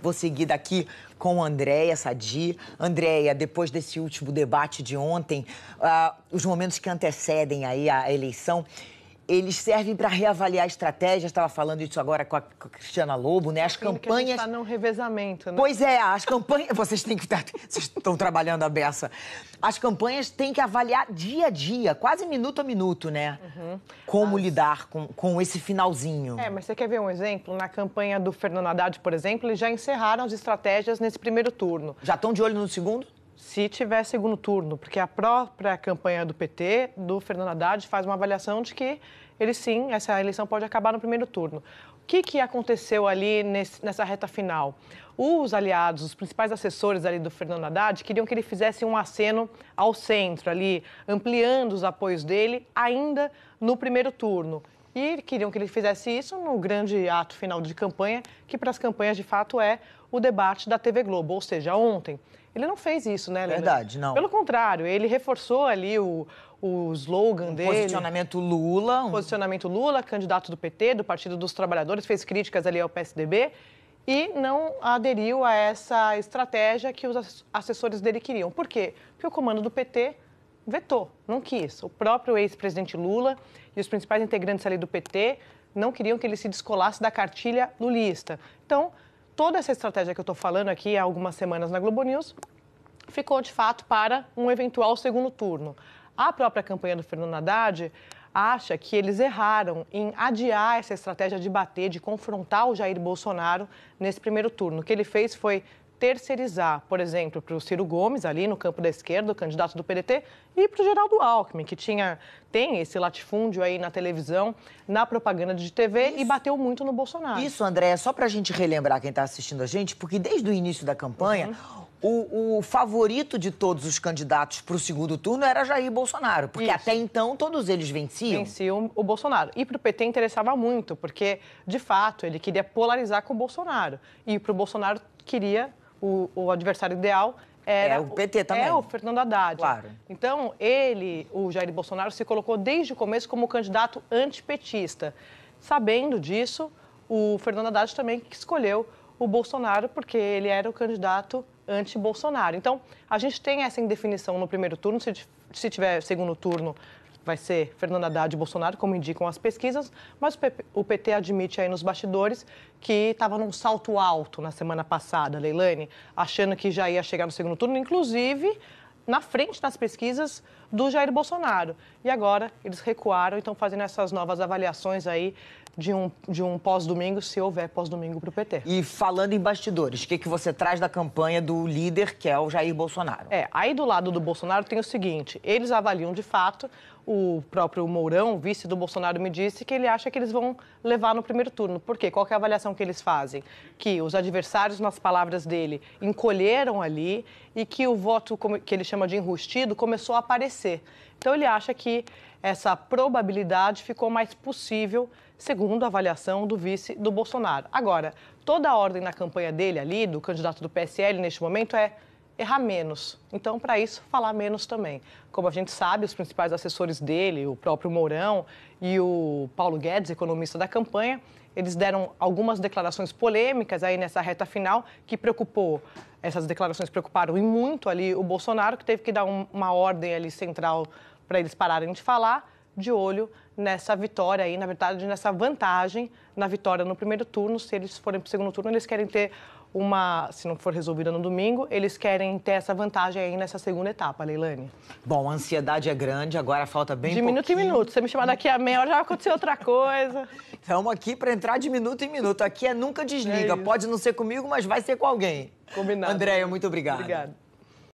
Vou seguir daqui com a Andréia Sadi. Andréia, depois desse último debate de ontem, os momentos que antecedem aí a eleição, eles servem para reavaliar a estratégia. Estava falando isso agora com a Cristiana Lobo, né? As campanhas... Que a gente está num revezamento, né? Pois é, as campanhas... Vocês têm que estar... Vocês estão trabalhando a beça. As campanhas têm que avaliar dia a dia, quase minuto a minuto, né? Como lidar com esse finalzinho. Mas você quer ver um exemplo? Na campanha do Fernando Haddad, por exemplo, eles já encerraram as estratégias nesse primeiro turno. Já estão de olho no segundo? Se tiver segundo turno, porque a própria campanha do PT, do Fernando Haddad, faz uma avaliação de que ele sim, essa eleição pode acabar no primeiro turno. O que aconteceu ali nessa reta final? Os aliados, os principais assessores ali do Fernando Haddad, queriam que ele fizesse um aceno ao centro ali, ampliando os apoios dele ainda no primeiro turno. E queriam que ele fizesse isso no grande ato final de campanha, que para as campanhas, de fato, é o debate da TV Globo, ou seja, ontem. Ele não fez isso, né, Helena? Verdade, não. Pelo contrário, ele reforçou ali o slogan dele. Posicionamento Lula. Posicionamento Lula, candidato do PT, do Partido dos Trabalhadores, fez críticas ali ao PSDB e não aderiu a essa estratégia que os assessores dele queriam. Por quê? Porque o comando do PT vetou, não quis. O próprio ex-presidente Lula e os principais integrantes ali do PT não queriam que ele se descolasse da cartilha lulista. Então, toda essa estratégia que eu estou falando aqui há algumas semanas na Globo News ficou, de fato, para um eventual segundo turno. A própria campanha do Fernando Haddad acha que eles erraram em adiar essa estratégia de bater, de confrontar o Jair Bolsonaro nesse primeiro turno. O que ele fez foi terceirizar, por exemplo, para o Ciro Gomes, ali no campo da esquerda, o candidato do PDT, e para o Geraldo Alckmin, que tem esse latifúndio aí na televisão, na propaganda de TV e bateu muito no Bolsonaro. Isso, André, só para a gente relembrar quem está assistindo a gente, porque desde o início da campanha, o favorito de todos os candidatos para o segundo turno era Jair Bolsonaro, porque até então todos eles venciam. Venciam o Bolsonaro. E para o PT interessava muito, porque, de fato, ele queria polarizar com o Bolsonaro. E para o Bolsonaro queria... O adversário ideal era o PT também. É o Fernando Haddad. Claro. Então, o Jair Bolsonaro, se colocou desde o começo como candidato antipetista. Sabendo disso, o Fernando Haddad também escolheu o Bolsonaro, porque ele era o candidato anti-Bolsonaro. Então, a gente tem essa indefinição no primeiro turno. Se tiver segundo turno, vai ser Fernando Haddad e Bolsonaro, como indicam as pesquisas, mas o PT admite aí nos bastidores que estava num salto alto na semana passada, Leilane, achando que já ia chegar no segundo turno, inclusive na frente nas pesquisas do Jair Bolsonaro. E agora eles recuaram e estão fazendo essas novas avaliações aí de um pós-domingo, se houver pós-domingo para o PT. E falando em bastidores, o que você traz da campanha do líder, que é o Jair Bolsonaro? Aí do lado do Bolsonaro tem o seguinte, eles avaliam de fato, o próprio Mourão, vice do Bolsonaro, me disse que ele acha que eles vão levar no primeiro turno. Por quê? Qual que é a avaliação que eles fazem? Que os adversários, nas palavras dele, encolheram ali e que o voto, que ele chama de enrustido, começou a aparecer. Então, ele acha que essa probabilidade ficou mais possível, segundo a avaliação do vice do Bolsonaro. Agora, toda a ordem na campanha dele ali, do candidato do PSL neste momento, é errar menos. Então, para isso, falar menos também. Como a gente sabe, os principais assessores dele, o próprio Mourão e o Paulo Guedes, economista da campanha, eles deram algumas declarações polêmicas aí nessa reta final que essas declarações preocuparam e muito ali o Bolsonaro, que teve que dar uma ordem ali central para eles pararem de falar, de olho nessa vitória aí, na verdade, nessa vantagem na vitória no primeiro turno. Se eles forem para o segundo turno, eles querem ter se não for resolvida no domingo, eles querem ter essa vantagem aí nessa segunda etapa, Leilane. Bom, a ansiedade é grande, agora falta bem pouquinho. De minuto em minuto. Se você me chamar daqui a meia hora, já vai acontecer outra coisa. Estamos aqui para entrar de minuto em minuto. Aqui nunca desliga. Pode não ser comigo, mas vai ser com alguém. Combinado. Andréia, muito obrigado. Obrigada.